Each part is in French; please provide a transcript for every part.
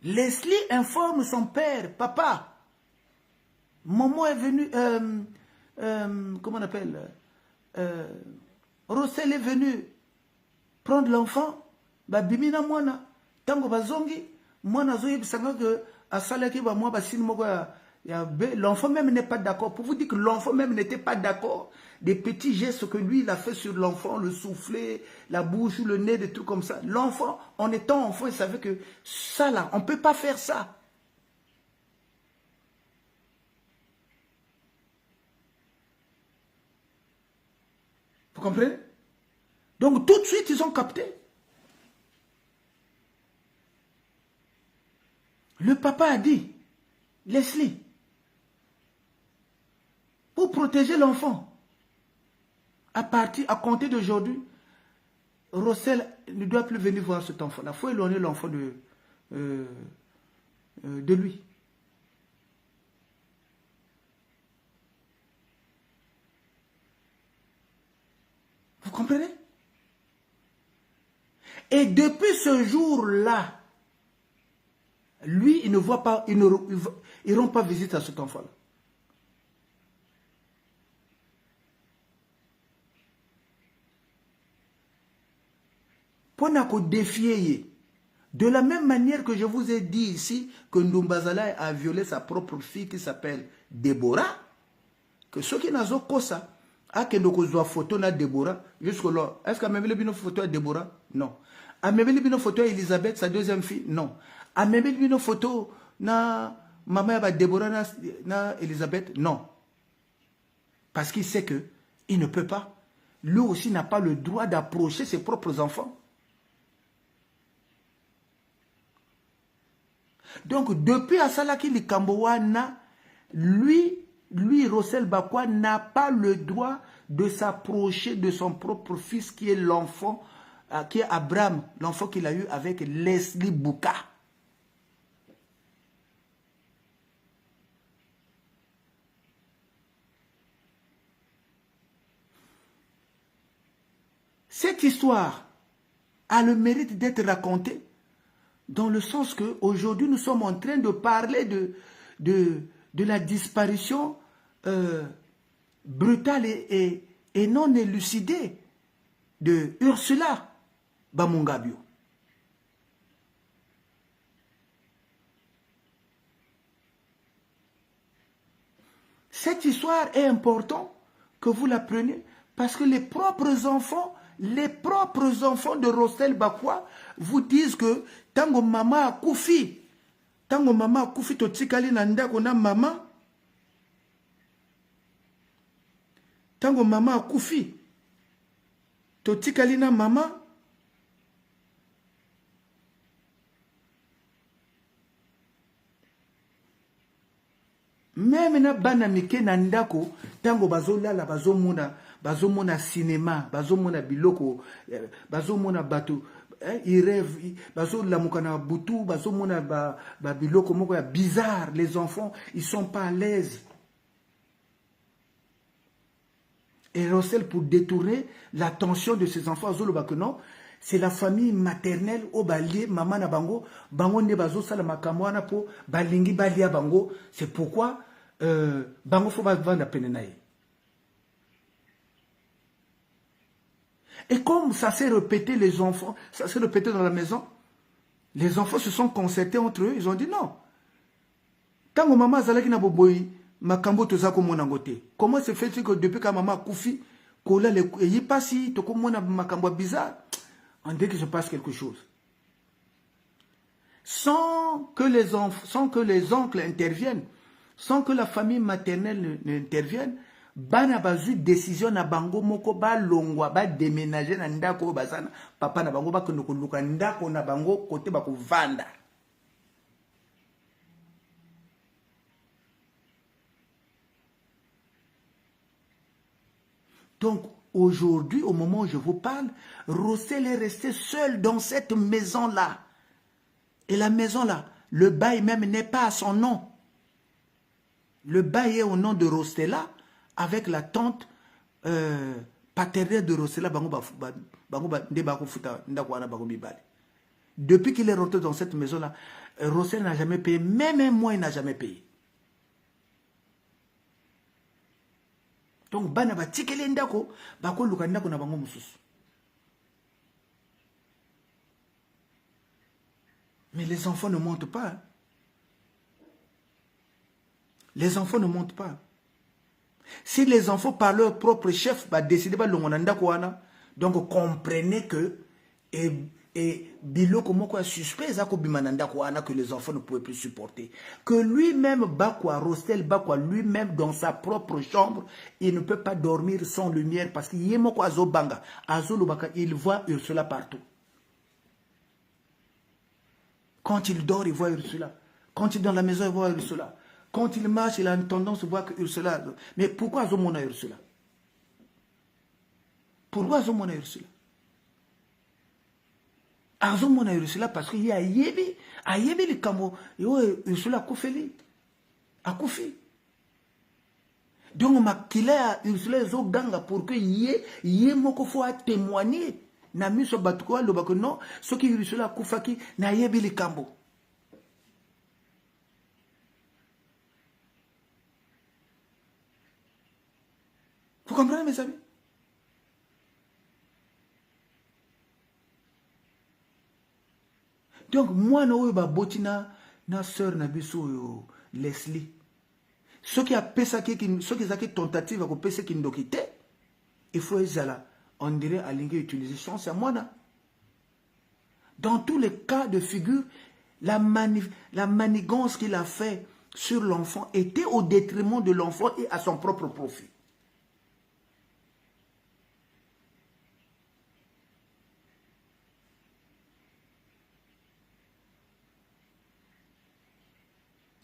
Leslie informe son père, papa, maman est venue, comment on appelle, Rossel est venu prendre l'enfant, bah bimina mwana, tango bazongi, mwana zoye bisanga que à salaki ba moi ba sin moko l'enfant même n'est pas d'accord. Pour vous dire que l'enfant même n'était pas d'accord. Des petits gestes que lui il a fait sur l'enfant, le souffler, la bouche ou le nez, des trucs comme ça. L'enfant, en étant enfant, il savait que ça là, on ne peut pas faire ça. Vous comprenez? Donc tout de suite, ils ont capté. Le papa a dit, Leslie, pour protéger l'enfant, à compter d'aujourd'hui, Rossel ne doit plus venir voir cet enfant-là. Il faut éloigner l'enfant de lui. Vous comprenez? Et depuis ce jour-là, lui, il ne voit pas, ils n'iront pas visiter à cet enfant-là. Pour nous défier, de la même manière que je vous ai dit ici que Ndumbazala a violé sa propre fille qui s'appelle Déborah, que ceux qui n'ont pas ça, a que nous avons photo de Déborah, jusque-là, est-ce qu'il y a même une photo de Déborah? Non. A même une photo d'Elisabeth, sa deuxième fille? Non. A même une photo de maman de Déborah na Elisabeth? Non. Parce qu'il sait qu'il ne peut pas. Lui aussi n'a pas le droit d'approcher ses propres enfants. Donc, depuis Asalaki Likambowana, lui, Rossel Bakwa, n'a pas le droit de s'approcher de son propre fils qui est l'enfant, qui est Abraham, l'enfant qu'il a eu avec Leslie Bouka. Cette histoire a le mérite d'être racontée dans le sens qu'aujourd'hui, nous sommes en train de parler de la disparition brutale et non élucidée de Ursula Bamungabio. Cette histoire est importante que vous la preniez parce que les propres enfants de Rossel Bakwa vous disent que tango maman a koufi, totikali na ndako na maman, tango maman a koufi, totikali na maman, même na bana mike na ndako, tango bazolala bazomona cinéma, bazomona biloko, bazomona bateau, ils rêvent, bazolamuka na butu, bazomona biloko moko ya bizarre. Les enfants, ils sont pas à l'aise. Et Rossel, pour détourner l'attention de ses enfants, que non, c'est la famille maternelle au balier, maman na bango, bango ne bazo sala makamwana po balingi balia bango. C'est pourquoi bango faut pas vendre penenaï. Et comme ça s'est répété, les enfants, ça s'est répété dans la maison, les enfants se sont concertés entre eux, ils ont dit non. Tango maman zalaki na boboyi, makambo tozako mona ngote. Comment se fait-il que depuis que maman koufi, kola le yi pasi, toko mona makambo bizarre, on dit qu'il se passe quelque chose. Sans que les oncles interviennent, sans que la famille maternelle n'intervienne, bana bazu décision na bango moko ba longwa ba déménager na ndako bazana papa na bango ba ko luka ndako na bango côté ba ko vanda. Donc aujourd'hui, au moment où je vous parle, Rossel est resté seul dans cette maison-là. Et la maison-là, le bail même n'est pas à son nom. Le bail est au nom de Rossella, avec la tante paternelle de Rossella. Depuis qu'il est rentré dans cette maison-là, Rossel n'a jamais payé, même un mois, il n'a jamais payé. Donc, bana ba tikele ndako, bako luka ndako na bango mususu. Mais les enfants ne montent pas. Hein. Les enfants ne montent pas. Si les enfants, par leur propre chef, décident de ndako wana, donc comprenez que et biloko moko ya suspect za ko bimananda ko ana que les enfants ne pouvaient plus supporter, que lui-même Bakwa Rostel Bakwa lui-même dans sa propre chambre, il ne peut pas dormir sans lumière parce qu'il y a moko azobanga azolobaka, il voit Ursula partout. Quand il dort, il voit Ursula. Quand il est dans la maison, il voit Ursula. Quand il marche, il a une tendance à voir que Ursula. Mais pourquoi azomona Ursula? Pourquoi azomona Ursula? Azomona Ursula parce qu'il y a Yebi le camo, Ursula Koufeli, a Koufi. Donc, ma kila Ursula zo ganga pour que yé moko faut témoigner. Na miso batuko lo bako non, ce qui Ursula Koufaki na Yebi le camo. Vous comprenez mes amis? Donc, moi, na sœur Nabiso Leslie. Ceux qui a tentative à pesa qui n'ont quitté, il faut ezala. On dirait à l'ingue utiliser chance à moi. Dans tous les cas de figure, la manigance qu'il a fait sur l'enfant était au détriment de l'enfant et à son propre profit.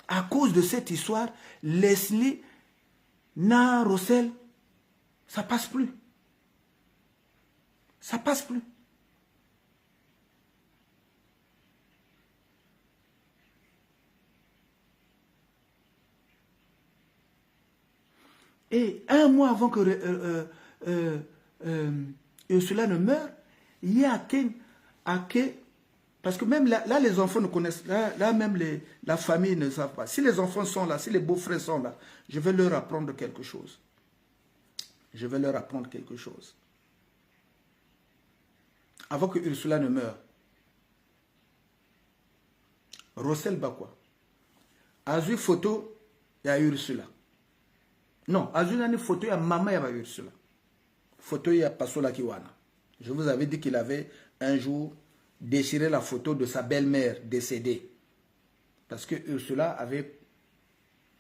À cause de cette histoire, Leslie, na Rossel, ça passe plus. Ça passe plus. Et un mois avant que Ursula ne meure, il y a parce que même là, les enfants ne connaissent, là même la famille ne savent pas. Si les enfants sont là, si les beaux-frères sont là, je vais leur apprendre quelque chose. Je vais leur apprendre quelque chose. Avant que Ursula ne meure, Rossel Bakwa a vu photo, il y a Ursula. Non, a vu une photo, il y a maman, il y a Ursula. Photo, il y a Pasola Kiwana. Je vous avais dit qu'il avait un jour déchiré la photo de sa belle-mère décédée. Parce que Ursula avait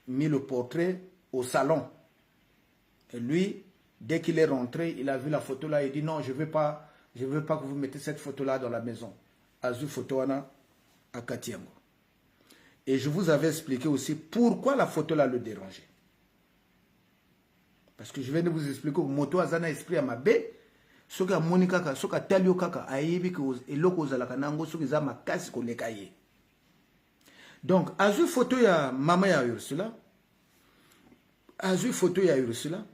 mis le portrait au salon. Et lui, dès qu'il est rentré, il a vu la photo là, il dit non, je ne veux pas que vous mettez cette photo là dans la maison. Azu photo à Katiango. Et je vous avais expliqué aussi pourquoi la photo là le dérangeait. Parce que je viens de vous expliquer que moto azana esprit à ma baie. Soka Monika kaka, soka talio kaka, ayebi que eloko ozalaka nango soki za makasi koleka ye. Donc, azu photo ya mama ya Ursula, azu photo ya Ursula,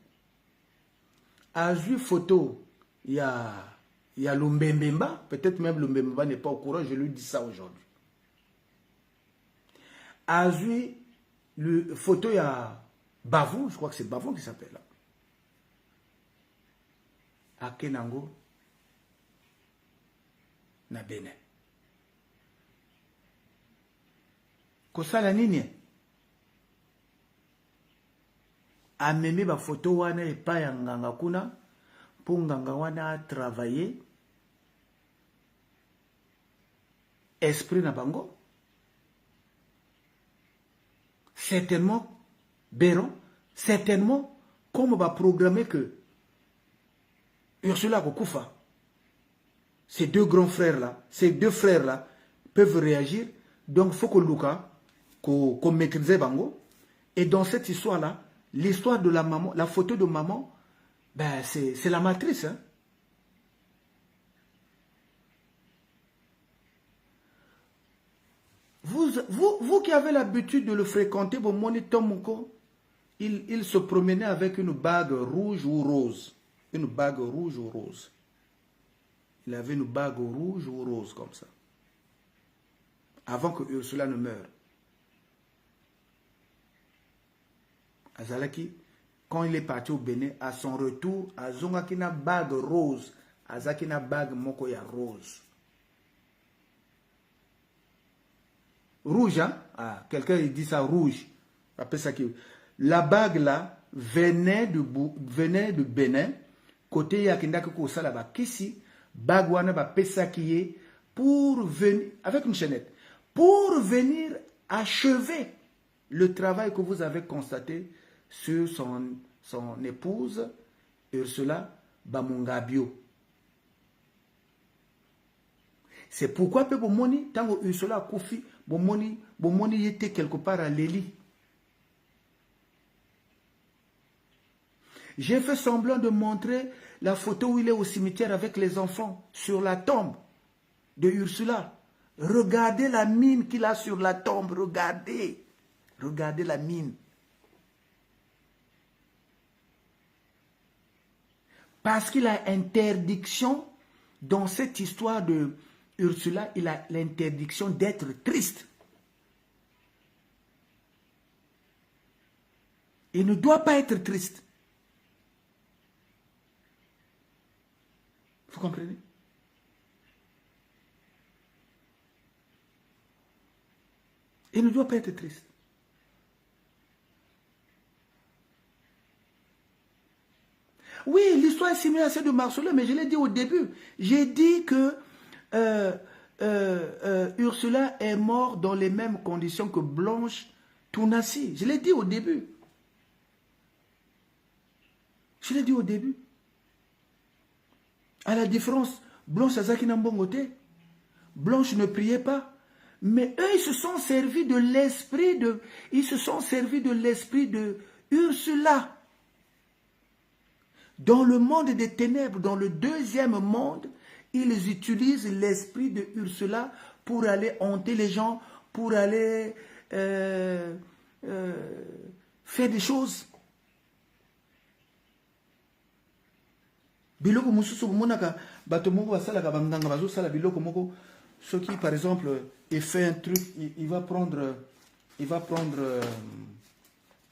azu photo ya Lumbembemba, peut-être même Lumbembemba n'est pas au courant, je lui dis ça aujourd'hui. Azu le photo ya Bavon, je crois que c'est Bavon qui s'appelle là. Akenango na Benin. Kosala nini? Amemi ba photo wana epa ya nganga kuna po nganga wana a travailler esprit na bango. Certainement Béron, certainement comme on va programmer que Ursula Kokufa, ces deux grands frères-là, ces deux frères-là peuvent réagir. Donc, il faut que Luka, qu'on maîtrise Bango. Et dans cette histoire-là, l'histoire de la maman, la photo de maman, ben, c'est la matrice. Hein? Vous qui avez l'habitude de le fréquenter, vos moniteurs Moko, il se promenait avec une bague rouge ou rose. Une bague rouge ou rose. Il avait une bague rouge ou rose comme ça. avant que Ursula ne meure. Azalaki, quand il est parti au Bénin, à son retour, Azongaki na bague rose, Azaki na bague mokoya rose. Rouge, hein? Ah, quelqu'un il dit ça rouge. Après ça qui... La bague là venait de Bénin, côté Yakindaki Kosalaba, Kisi, bague wana ba pesakiye pour venir, avec une chaînette, pour venir achever le travail que vous avez constaté sur son épouse, Ursula Bamungabio. C'est pourquoi peu bomoni, tant que Ursula Koufi, bomoni était quelque part à Léli. J'ai fait semblant de montrer la photo où il est au cimetière avec les enfants, sur la tombe de Ursula. Regardez la mine qu'il a sur la tombe, regardez. Regardez la mine. Parce qu'il a interdiction, dans cette histoire de Ursula, il a l'interdiction d'être triste. Il ne doit pas être triste. Vous comprenez? Il ne doit pas être triste. Oui, l'histoire est similaire à celle de Marcelin, mais je l'ai dit au début. J'ai dit que Ursula est morte dans les mêmes conditions que Blanche Tounassi. Je l'ai dit au début. Je l'ai dit au début. À la différence, Blanche Azaki Nambongote, Blanche ne priait pas. Mais eux, ils se sont servis de l'esprit de Ursula. Dans le monde des ténèbres, dans le deuxième monde, ils utilisent l'esprit de Ursula pour aller hanter les gens, pour aller faire des choses. Biloko mususu monaka batomoko basalaka banganga bazo sala biloko moko soki par exemple il fait un truc il va prendre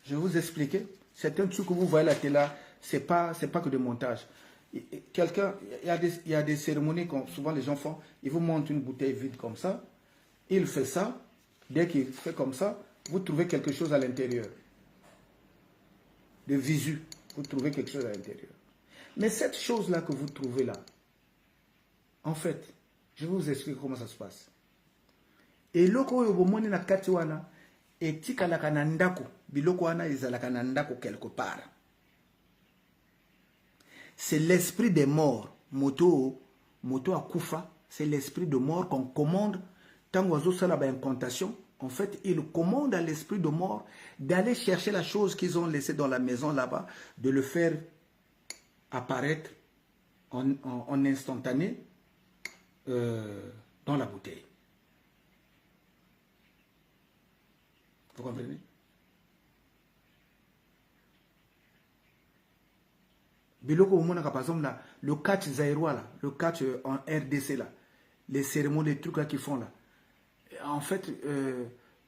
je vais vous expliquer certains trucs que vous voyez là c'est pas que de montage. Quelqu'un il y a des cérémonies que souvent les gens font, ils vous montrent une bouteille vide comme ça, il fait ça, dès qu'il fait comme ça, vous trouvez quelque chose à l'intérieur. De visu, vous trouvez quelque chose à l'intérieur. Mais cette chose-là que vous trouvez là, en fait, je vais vous expliquer comment ça se passe. Et loko yobomoni na kati wana, etikalaka na ndako, biloko wana ezalaka na ndako quelque part. C'est l'esprit des morts. Moto akufa, c'est l'esprit de mort qu'on commande. Tant oiseau ça là incantation, en fait, il commande à l'esprit de mort d'aller chercher la chose qu'ils ont laissée dans la maison là-bas, de le faire apparaître en instantané dans la bouteille. Vous comprenez? Biloko umona par exemple là, le catch zaïrois là, le catch en RDC là, les cérémonies, les trucs là qu'ils font là. En fait,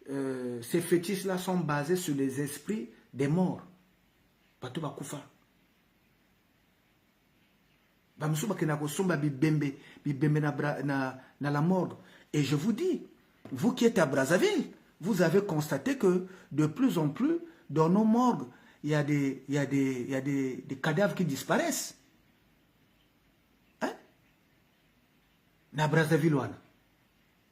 ces fétiches là sont basés sur les esprits des morts. Bato bakufa. Bamsuba kenako somba bibembe na la morgue. Et je vous dis, vous qui êtes à Brazzaville, vous avez constaté que de plus en plus dans nos morgues, il y a des cadavres qui disparaissent. Hein? Na Brazzaville,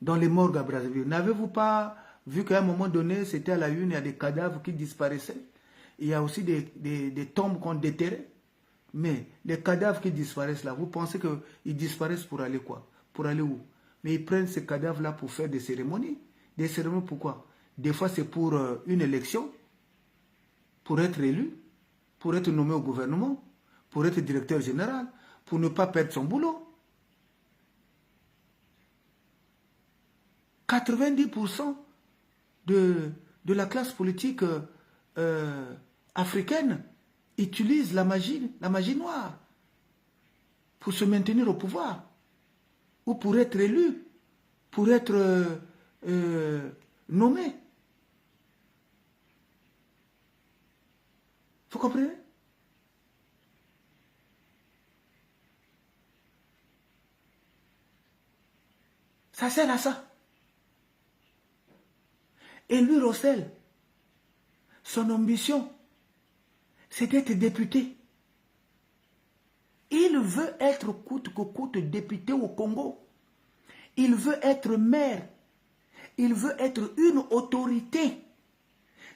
dans les morgues à Brazzaville. N'avez-vous pas vu qu'à un moment donné, c'était à la une, il y a des cadavres qui disparaissaient? Il y a aussi des tombes qu'on déterrait. Mais les cadavres qui disparaissent là, vous pensez qu'ils disparaissent pour aller quoi? Pour aller où? Mais ils prennent ces cadavres-là pour faire des cérémonies. Des cérémonies pourquoi? Des fois c'est pour une élection, pour être élu, pour être nommé au gouvernement, pour être directeur général, pour ne pas perdre son boulot. 90% de la classe politique africaine utilise la magie noire pour se maintenir au pouvoir ou pour être élu, pour être nommés. Vous comprenez? Ça sert à ça. Et lui, Rossel, son ambition, c'est d'être député. Il veut être coûte que coûte député au Congo. Il veut être maire. Il veut être une autorité.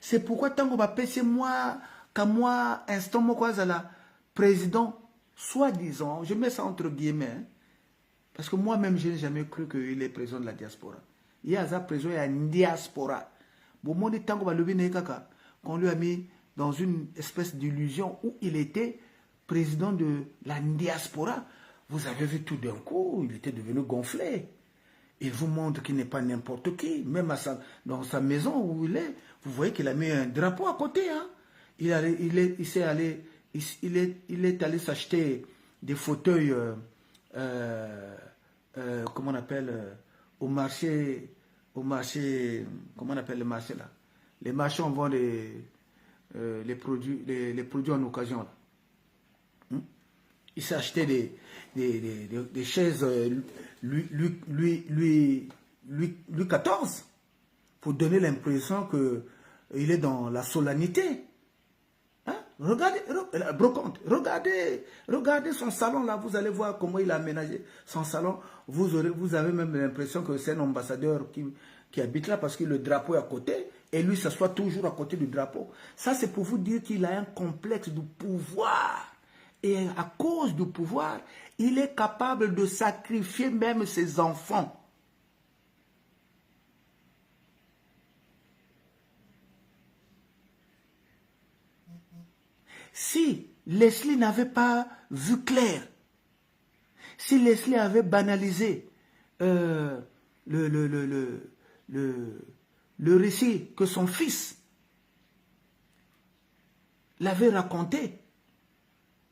C'est pourquoi tant qu'on va passer moi, qu'à moi, instant moi, la président, soi-disant, je mets ça entre guillemets, hein, parce que moi-même, je n'ai jamais cru qu'il est président de la diaspora. Il y a un président, il y a une diaspora. Bon, moi, tant qu'on va lever Nekaka, qu'on lui a mis dans une espèce d'illusion où il était président de la diaspora. Vous avez vu tout d'un coup, il était devenu gonflé. Il vous montre qu'il n'est pas n'importe qui. Même dans sa maison où il est, vous voyez qu'il a mis un drapeau à côté. Hein. Il est allé s'acheter des fauteuils, comment on appelle, au marché, comment on appelle le marché là? Les marchands on vend les produits en occasion là. Il s'est acheté des chaises Louis XIV pour donner l'impression qu'il est dans la solennité. Hein? Regardez son salon là, vous allez voir comment il a aménagé son salon. Vous avez même l'impression que c'est un ambassadeur qui habite là parce que le drapeau est à côté et lui s'assoit toujours à côté du drapeau. Ça c'est pour vous dire qu'il a un complexe de pouvoir. Et à cause du pouvoir, il est capable de sacrifier même ses enfants. Si Leslie n'avait pas vu clair, si Leslie avait banalisé le récit que son fils l'avait raconté,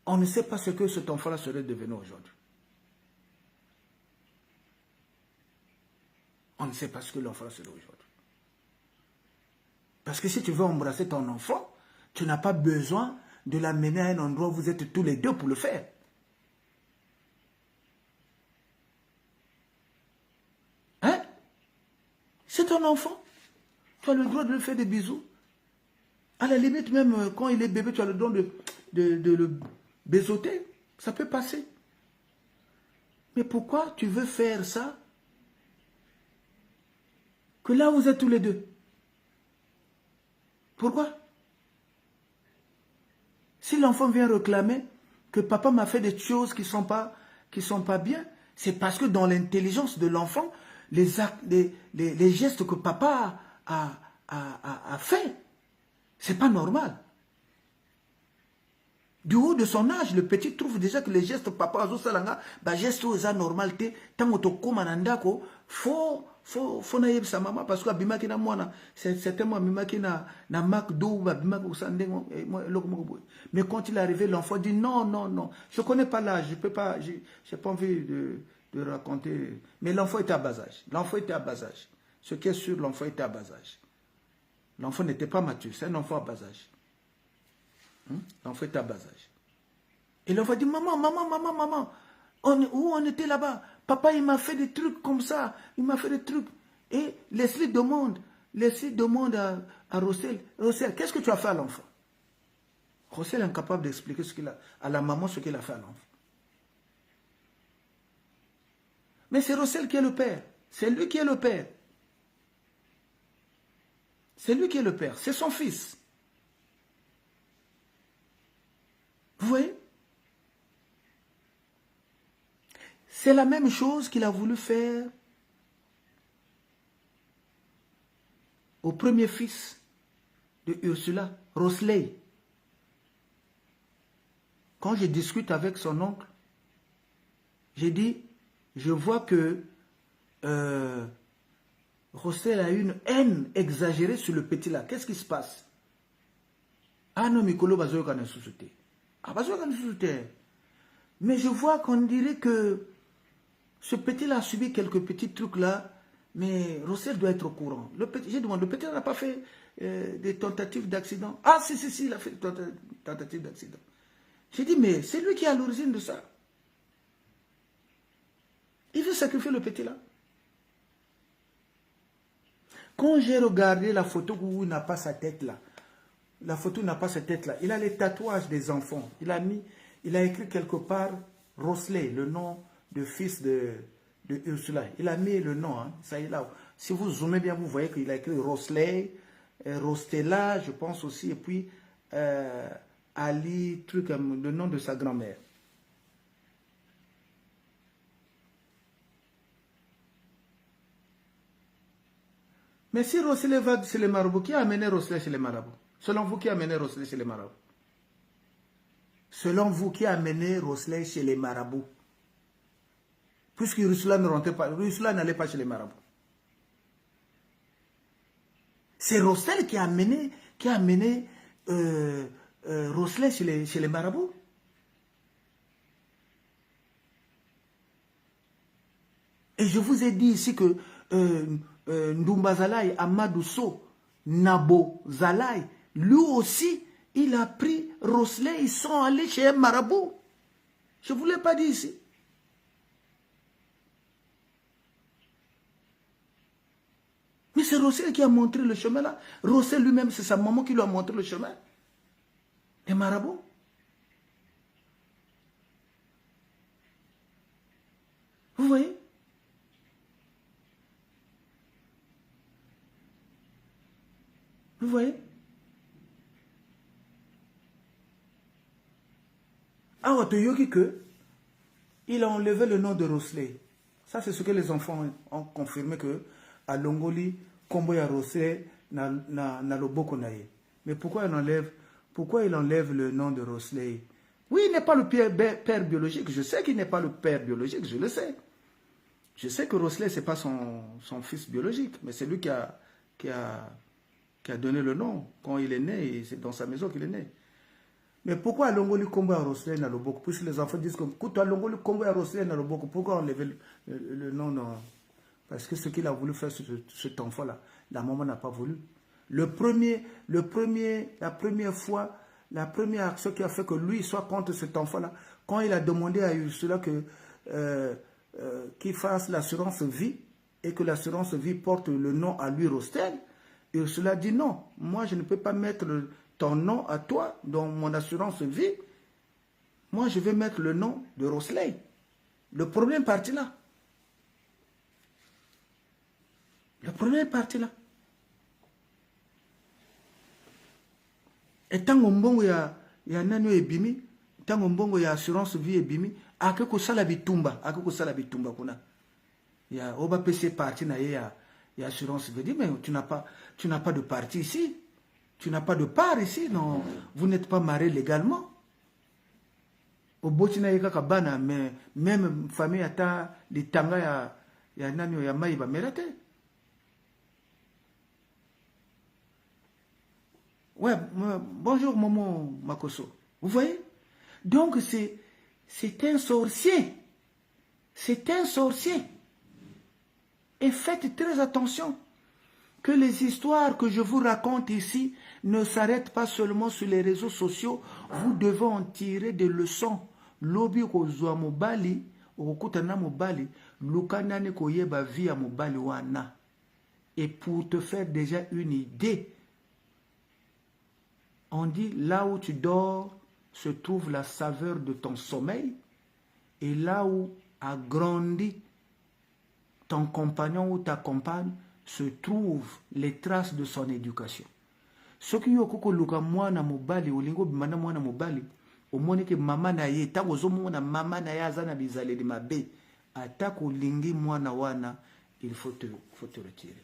on ne sait pas ce que cet enfant-là serait devenu aujourd'hui. On ne sait pas ce que l'enfant serait aujourd'hui. Parce que si tu veux embrasser ton enfant, tu n'as pas besoin de l'amener à un endroit où vous êtes tous les deux pour le faire. Hein? C'est ton enfant. Tu as le droit de lui faire des bisous. À la limite, même quand il est bébé, tu as le droit de le baisoter. Ça peut passer. Mais pourquoi tu veux faire ça? Que là, vous êtes tous les deux. Pourquoi? Si l'enfant vient réclamer que papa m'a fait des choses qui sont pas bien, c'est parce que dans l'intelligence de l'enfant, les gestes que papa a fait, c'est pas normal. Du haut de son âge, le petit trouve déjà que les gestes papa azo salanga, ba gestes aux anormalité, tant to komanandako, faut naïb sa maman parce que abimaki na mwana, c'est moi abimaki na mak do ba abimaki usandengo mais quand il est arrivé, l'enfant dit non, je connais pas l'âge, je peux pas, j'ai pas envie de raconter, mais l'enfant était à bas âge. Ce qui est sûr, l'enfant était à bas âge. L'enfant n'était pas mature, c'est un enfant à bas âge. L'enfant était à bas âge. Et l'enfant dit, maman, où on était là-bas? Papa, il m'a fait des trucs comme ça. Il m'a fait des trucs. Et Leslie demande à Rossel, qu'est-ce que tu as fait à l'enfant? Rossel est incapable d'expliquer à la maman ce qu'il a fait à l'enfant. Mais c'est Rossel qui est le père. C'est lui qui est le père. C'est lui qui est le père. C'est son fils. Vous voyez? C'est la même chose qu'il a voulu faire au premier fils de Ursula, Rosley. Quand je discute avec son oncle, j'ai dit, je vois que Rossel a une haine exagérée sur le petit là. Qu'est-ce qui se passe? Ah non, Mikolo va jouer quand même sous-souté. Mais je vois qu'on dirait que ce petit-là a subi quelques petits trucs là Mais Rossel doit être au courant. J'ai demandé, le petit n'a pas fait des tentatives d'accident. Ah, si, il a fait des tentatives d'accident. J'ai dit, mais c'est lui qui est à l'origine de ça. Il veut sacrifier le petit là. Quand j'ai regardé la photo où il n'a pas sa tête là, la photo n'a pas sa tête là, il a les tatouages des enfants. Il a écrit quelque part Rosley, le nom de fils de Ursula. Il a mis le nom, hein, ça y est là. Si vous zoomez bien, vous voyez qu'il a écrit Rosley, Rostella, je pense aussi, et puis Ali, truc, le nom de sa grand-mère. Mais si Rosley va chez les marabouts, qui a amené Rosley chez les marabouts? Selon vous, qui a amené Rosley chez les marabouts? Selon vous, qui a amené Rosley chez les marabouts? Puisque Ursula ne rentrait pas, Ursula n'allait pas chez les marabouts. C'est Rosley qui a amené Rosley chez les marabouts. Et je vous ai dit ici que Ndumba Zalaï, Amadou So, Nabo Zalaï, lui aussi, il a pris Rosley, ils sont allés chez un marabout. Je ne vous l'ai pas dit ici. Mais c'est Rossel qui a montré le chemin là. Rossel lui-même, c'est sa maman qui lui a montré le chemin. Les marabouts. Vous voyez? Vous voyez? Ah, Otoyoki que il a enlevé le nom de Rosley. Ça, c'est ce que les enfants ont confirmé que à Longoli, Komboya Rosley n'a le boko naïe. Mais pourquoi il enlève le nom de Rosley? Oui, il n'est pas le père biologique. Je sais qu'il n'est pas le père biologique, je le sais. Je sais que Rosley, ce n'est pas son fils biologique, mais c'est lui qui a donné le nom. Quand il est né, c'est dans sa maison qu'il est né. Mais pourquoi Longoli Kombo à Rosley n'a le beaucoup? Puisque les enfants disent que quand Longoli Kombo à Rosley n'a le beaucoup, pourquoi enlever le nom? Non. Parce que ce qu'il a voulu faire sur cet enfant-là, la maman n'a pas voulu. La première action qui a fait que lui soit contre cet enfant-là, quand il a demandé à Ursula qu'il fasse l'assurance vie et que l'assurance vie porte le nom à lui, Rostel, Ursula dit non, moi je ne peux pas mettre ton nom à toi dans mon assurance vie. Moi je vais mettre le nom de Rosley. Le problème est parti là. Le problème est parti là. Et tant que il y a nano ebimi, tant que il y a assurance vie ebimi, ake ko sala bitumba kuna. Il y a oba PC parti na il y a assurance vie. Mais tu n'as pas de parti ici. Tu n'as pas de part ici, non. Vous n'êtes pas marié légalement. Au Botina yeka bana, mais même famille ata les tanga ya nano ya maïba merate. Ouais, bonjour maman Makoso. Vous voyez? Donc c'est un sorcier. C'est un sorcier. Et faites très attention que les histoires que je vous raconte ici ne s'arrêtent pas seulement sur les réseaux sociaux. Vous devez en tirer des leçons. Lobi kozwa mobali, okutana mobali, lukanane koyeba via mobali wana. Et pour te faire déjà une idée, on dit là où tu dors se trouve la saveur de ton sommeil, et là où a grandi ton compagnon ou ta compagne se trouvent les traces de son éducation. Ce qui est koko luka mwana mobali olingo bimana mwana mobali omoni ke mama na ye ta kozomona mama na ye azana bizaleli mabe atako lingi mwana wana il faut te retirer.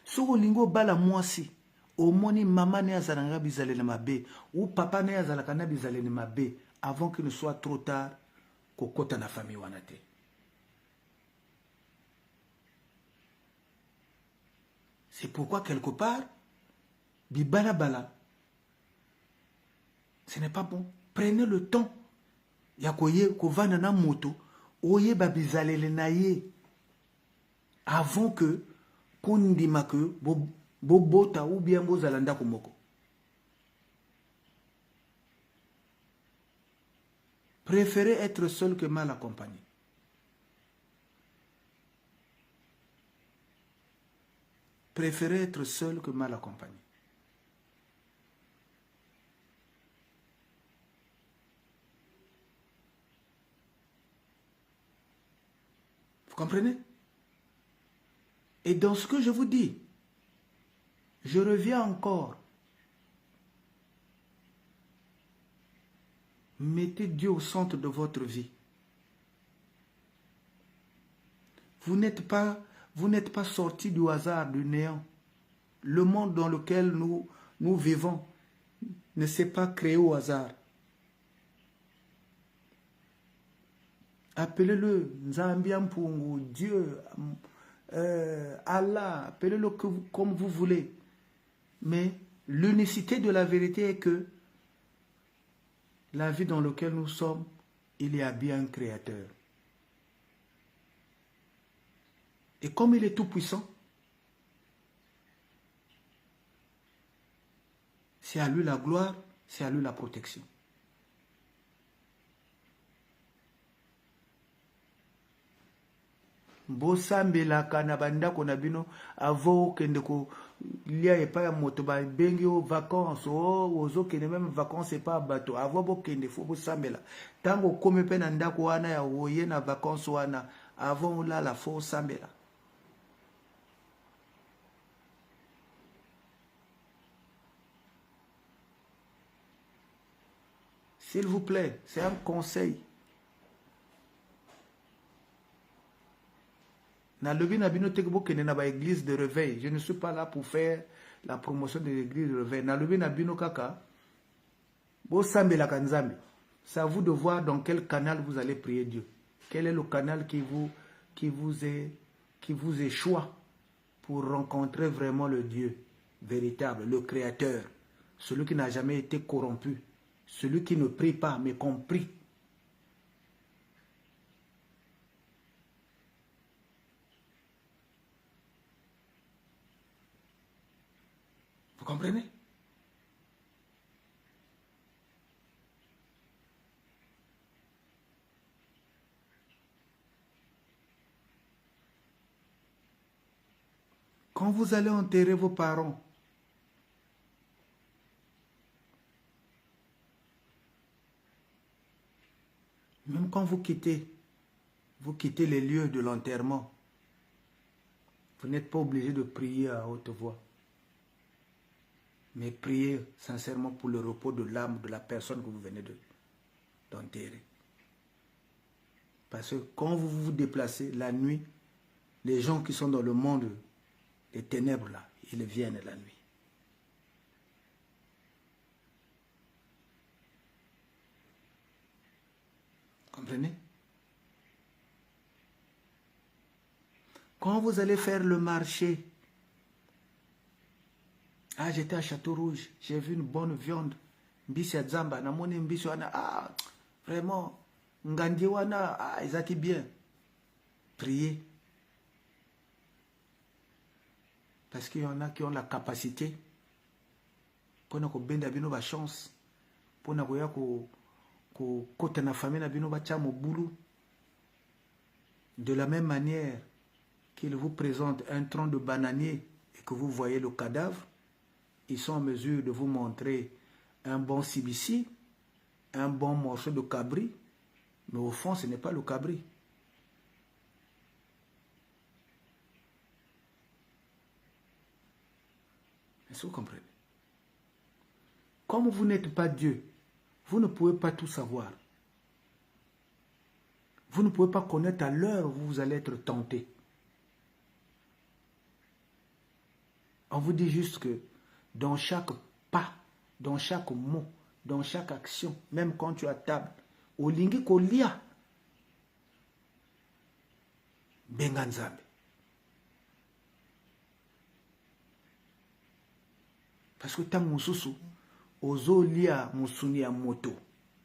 Soko lingo bala mwasi omoni mama na azalanga bizaleli mabe ou papa na azalaka na bizaleli mabe avant qu'il ne soit trop tard kokota na famille wana te. C'est pourquoi, quelque part, bibala bala, ce n'est pas bon. Prenez le temps. Yakoye kovana na moto, oye babizalele na ye. avant que kondima que bobota ou bien bozalanda komoko. Préférez être seul que mal accompagné. Préférez être seul que mal accompagné. Vous comprenez? Et dans ce que je vous dis, je reviens encore. Mettez Dieu au centre de votre vie. Vous n'êtes pas sorti du hasard, du néant. Le monde dans lequel nous vivons ne s'est pas créé au hasard. Appelez-le Nzambi Mpungu, Dieu, Allah, appelez-le comme vous voulez. Mais l'unicité de la vérité est que la vie dans laquelle nous sommes, il y a bien un créateur. Et comme il est tout puissant, c'est à lui la gloire, c'est à lui la protection. Bosambelaka na bandako na bino avo kende ko lia epa ya moto ba bengi o vacances o ozo kende même vacances et pas bateau avo bo kende fo bosambela tango komi pe na ndako wana ya oye na vacances wana avant la fo sambela. S'il vous plaît, c'est un conseil. Na lobi na bino tekbo kene na ba église de réveil. Je ne suis pas là pour faire la promotion de l'église de réveil. Na lobi na bino kaka bo sambela kanzambi. C'est à vous de voir dans quel canal vous allez prier Dieu. Quel est le canal qui vous est choix pour rencontrer vraiment le Dieu véritable, le Créateur, celui qui n'a jamais été corrompu, celui qui ne prie pas mais qu'on prie. Vous comprenez? Quand vous allez enterrer vos parents, même quand vous quittez les lieux de l'enterrement, vous n'êtes pas obligé de prier à haute voix. Mais priez sincèrement pour le repos de l'âme de la personne que vous venez d'enterrer. Parce que quand vous vous déplacez la nuit, les gens qui sont dans le monde des ténèbres là, ils viennent la nuit. Comprenez? Quand vous allez faire le marché, ah, j'étais à Château-Rouge, j'ai vu une bonne viande, mbisi ya zamba, namoni mbisi wana, ah, vraiment, ngandi wana, ah, ezaki bien. Priez. Parce qu'il y en a qui ont la capacité, pour na ko benda bino ba chance, pour na ko ya ko kota na famille na bino ba tia mo boulou. De la même manière qu'il vous présente un tronc de bananier et que vous voyez le cadavre, ils sont en mesure de vous montrer un bon cibici, un bon morceau de cabri, mais au fond, ce n'est pas le cabri. Est-ce que vous comprenez? Comme vous n'êtes pas Dieu, vous ne pouvez pas tout savoir. Vous ne pouvez pas connaître à l'heure où vous allez être tenté. On vous dit juste que dans chaque pas, dans chaque mot, dans chaque action, même quand tu es à table, au lingi kolia, benganzambe. Parce que tant mususu, ozo lia musuni ya moto.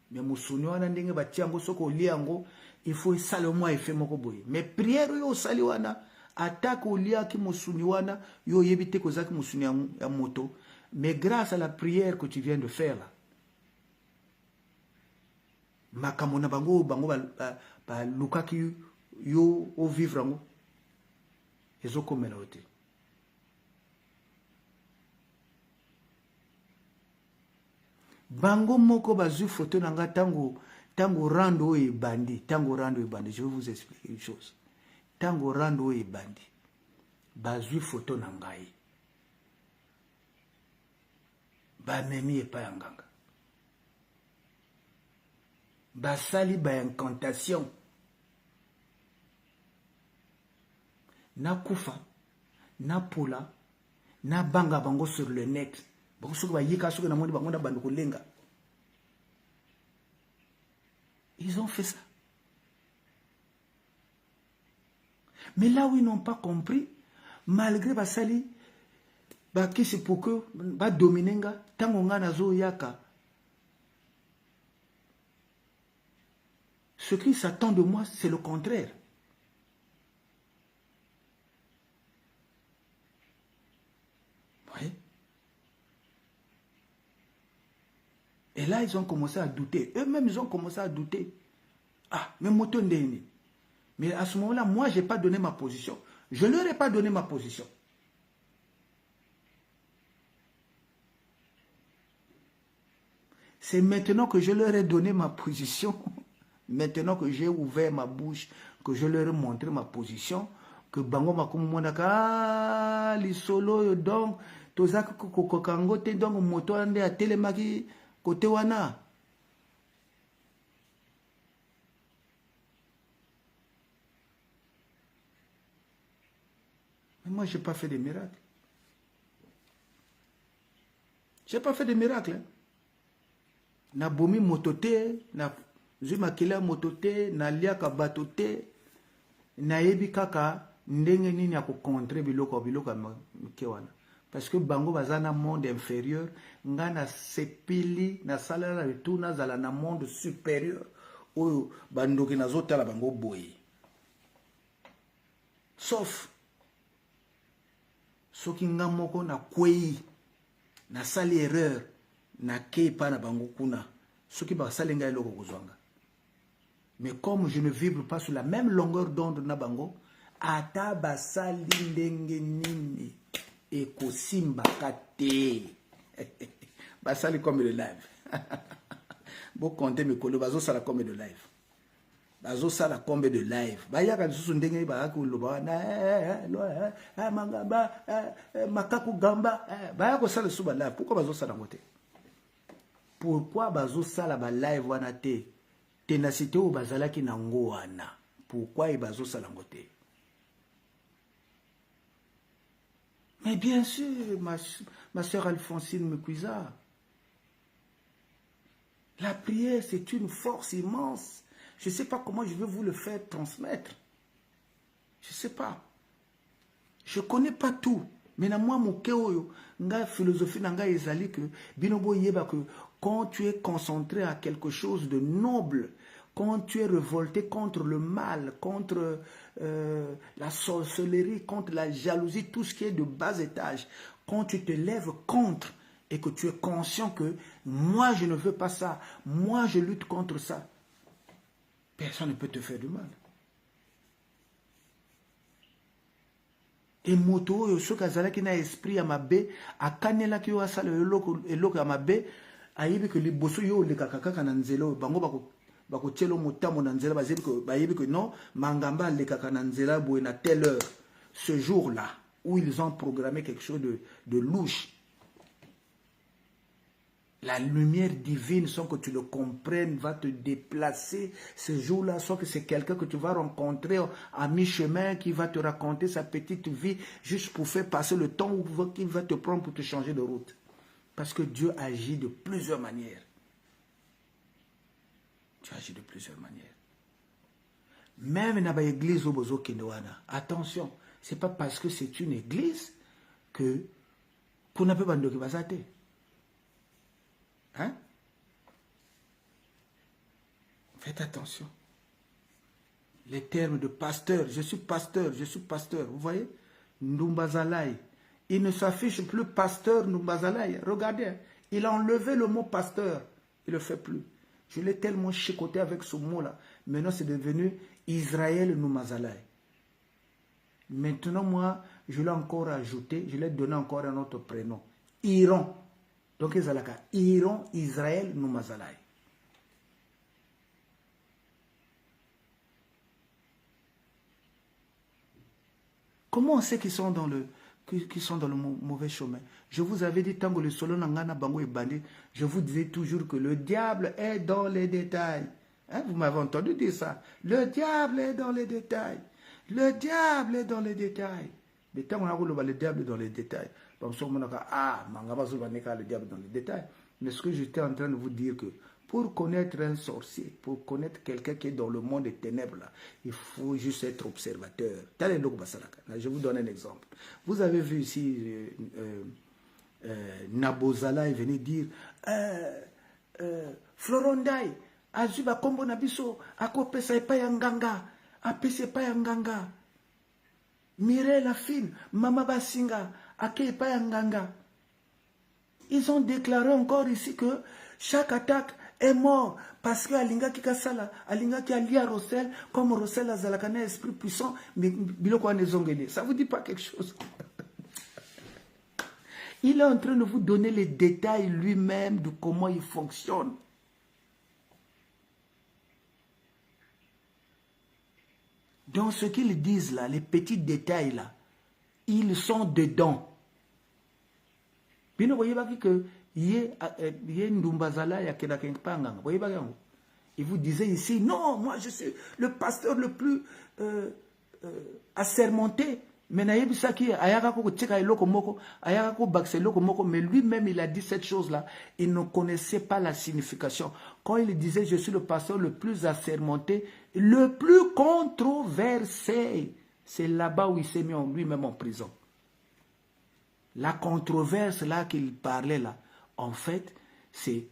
Mais musuni wana ndenge batiango soko lia ngo, il faut sale moi effet moko boye. Mais prière yo sali wana Attaque au lia qui mosuniwana, yo yebite koza ki mosuni ya moto. Mais grâce à la prière que tu viens de faire là, makamona bango ba luka ki yo au vivre ngo. Ezo komela ote. Bango moko bazu photo nanga tango rando e bandi, je vais vous expliquer une chose. Tango rando e bandi, bazu photo nangai. Ba memi e pa yanganga. Ba sali ba incantation. Na kufa, na pula, na banga bango sur le net. Bango soki ba yika soki na moni bango na bandu kolenga. Ils ont fait ça. Mais là où ils n'ont pas compris, malgré basali, qui c'est pour que ba dominenga, tango nga nazo yaka. Ce qui s'attend de moi, c'est le contraire. Oui. Et là, ils ont commencé à douter. Eux-mêmes, ils ont commencé à douter. Ah, mais moto ndeni. Mais à ce moment-là, moi, je n'ai pas donné ma position. Je ne leur ai pas donné ma position. C'est maintenant que je leur ai donné ma position, maintenant que j'ai ouvert ma bouche, que je leur ai montré ma position, que bango makumu monaka li solo donc tozaka kokokango te donc moto ande a telemaki côté wana. Mais moi, je n'ai pas fait de miracles. Je n'ai pas fait de miracles. Hein. Na bomi motote, na zumakila motote, na liaka batote, na yebi kaka ndenge nini ya kokontre biloko mkewana. Parce que bango bazana monde inférieur, nga na sepili, na salala retour, na zala na monde supérieur, oyo bandoki na zota la bango boye. Sauf, soki nga moko na kwei, na sali erreur, na keipa na bango kuna, soki ba sali nga eloko kozwanga. Mais comme je ne vibre pas sur la même longueur d'onde na bango, ata basali ndenge nini ekosimba kate. Basali comme le live. Bon compter mes colos, bazo sala comme de live. Bazo sala comme de live. Bayaka nsusu ndenge bayaka uloba na mangamba makaku gamba bayaka sala suba live. Pourquoi bazo sala ngote? Pourquoi bazo sala ba live wana te? Ténacité ou bazalaki na ngo wana. Pourquoi bazo sala ngote? Mais bien sûr, ma soeur Alphonsine Mekouiza, la prière, c'est une force immense. Je ne sais pas comment je vais vous le faire transmettre. Je ne sais pas. Je ne connais pas tout. Mais moi, mon philosophie, que binobo yeba que quand tu es concentré à quelque chose de noble, quand tu es révolté contre le mal, contre la sorcellerie, contre la jalousie, tout ce qui est de bas étage, quand tu te lèves contre et que tu es conscient que moi je ne veux pas ça, moi je lutte contre ça, personne ne peut te faire du mal. Et moto, ce qui na esprit à ma bé, à kanela ki wa sala eloko à ma bé, ayibi que les bosso yo le kakaka na nzelo bango bako tchelo motamo na nzela bayibi que non mangamba le kakaka na nzela boye na telle heure ce jour-là où ils ont programmé quelque chose de louche. La lumière divine, sans que tu le comprennes, va te déplacer ce jour-là, sans que c'est quelqu'un que tu vas rencontrer à mi-chemin qui va te raconter sa petite vie juste pour faire passer le temps qu'il va te prendre pour te changer de route. Parce que Dieu agit de plusieurs manières. Dieu agit de plusieurs manières. Même dans l'église au Bozo Kendoana, attention, ce n'est pas parce que c'est une église que qu'on n'a pas besoin de basater. Hein? Faites attention. Les termes de pasteur, je suis pasteur, vous voyez? Ndumbazalai. Il ne s'affiche plus pasteur Ndumbazalai. Regardez, il a enlevé le mot pasteur. Il ne le fait plus. Je l'ai tellement chicoté avec ce mot-là. Maintenant, c'est devenu Israël Ndumbazalai. Maintenant, moi, je l'ai encore ajouté, je l'ai donné encore un autre prénom. Iron. Donc, Iron Israël Ndumbazalai. Comment on sait qu'ils sont dans le mauvais chemin? Je vous avais dit, tant que le solo n'angana bango et bandit, je vous disais toujours que le diable est dans les détails. Hein, vous m'avez entendu dire ça. Le diable est dans les détails. Le diable est dans les détails. Mais tant qu'on a le diable dans les détails, le diable dans les détails. Mais ce que j'étais en train de vous dire que pour connaître un sorcier, pour connaître quelqu'un qui est dans le monde des ténèbres, là, il faut juste être observateur. Je vous donne un exemple. Vous avez vu ici Nabozala est venu dire Florondai, Azuba Kombo Nabiso, Akopesa Epa Yanganga, Apese Epa Yanganga, Mireille la fine, Mama Basinga, Ake Epa Yanganga. Ils ont déclaré encore ici que chaque attaque est mort parce que Alinga qui kasala, Alinga qui a lié à Rossel, comme Rossel a Zalakana, esprit puissant, mais Biloko a nezongeli. Ça vous dit pas quelque chose? Il est en train de vous donner les détails lui-même de comment il fonctionne. Dans ce qu'ils disent là, les petits détails là, ils sont dedans. Bino voyez pas que il vous disait ici, non, moi je suis le pasteur le plus assermenté. Mais lui-même il a dit cette chose-là. Il ne connaissait pas la signification. Quand il disait je suis le pasteur le plus assermenté, le plus controversé, c'est là-bas où il s'est mis lui-même en prison. La controverse là qu'il parlait là, en fait, c'est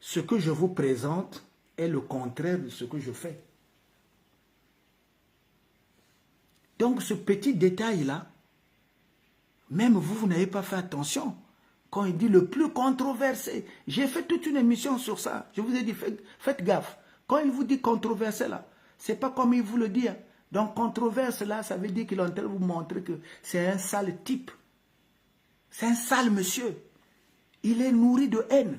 ce que je vous présente est le contraire de ce que je fais. Donc ce petit détail-là, même vous, vous n'avez pas fait attention. Quand il dit le plus controversé, j'ai fait toute une émission sur ça. Je vous ai dit, faites gaffe. Quand il vous dit controversé là, c'est pas comme il vous le dit. Donc controverse là, ça veut dire qu'il est en train de vous montrer que c'est un sale type. C'est un sale monsieur. Il est nourri de haine.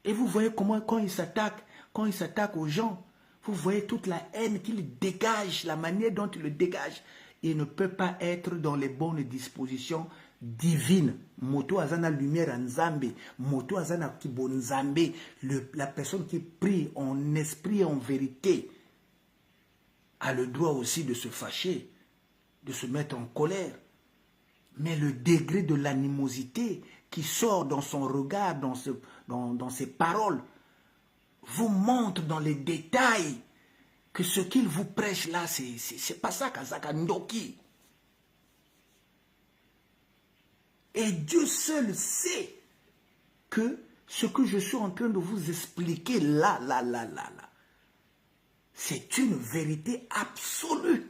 Et vous voyez comment quand il s'attaque aux gens, vous voyez toute la haine qu'il dégage, la manière dont il le dégage. Il ne peut pas être dans les bonnes dispositions divines. Moto azana lumière en Zambé, moto azana kibo Nzambé, la personne qui prie en esprit et en vérité a le droit aussi de se fâcher, de se mettre en colère. Mais le degré de l'animosité qui sort dans son regard, dans ses paroles, vous montre dans les détails que ce qu'il vous prêche là, c'est pas ça, Kazaka Ndoki. Et Dieu seul sait que ce que je suis en train de vous expliquer là, c'est une vérité absolue.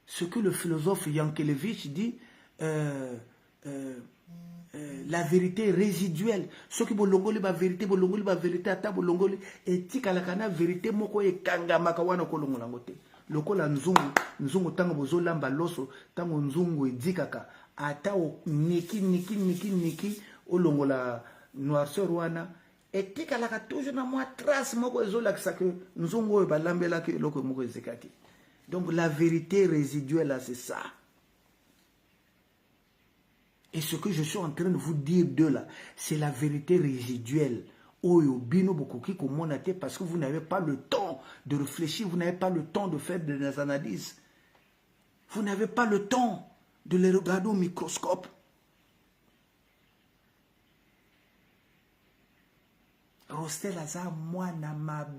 Ce que le philosophe Yankelevitch dit, la vérité résiduelle. Ce qui bolongoli ba vérité, ata bolongoli etika la kana vérité moko e kanga makawana kolongolangote. Lokola nzungu tango bozolamba loso, tango nzungu edikaka ata o niki olongola noirceur wana etika la ka toujours na moi trace moko ezolakisa que nzungu e balambela ke loko moko ezekaki. Donc la vérité résiduelle là, c'est ça. Et ce que je suis en train de vous dire de là, c'est la vérité résiduelle. Parce que vous n'avez pas le temps de réfléchir, vous n'avez pas le temps de faire des analyses. Vous n'avez pas le temps de les regarder au microscope. Rostel Aza, moi, Namabe.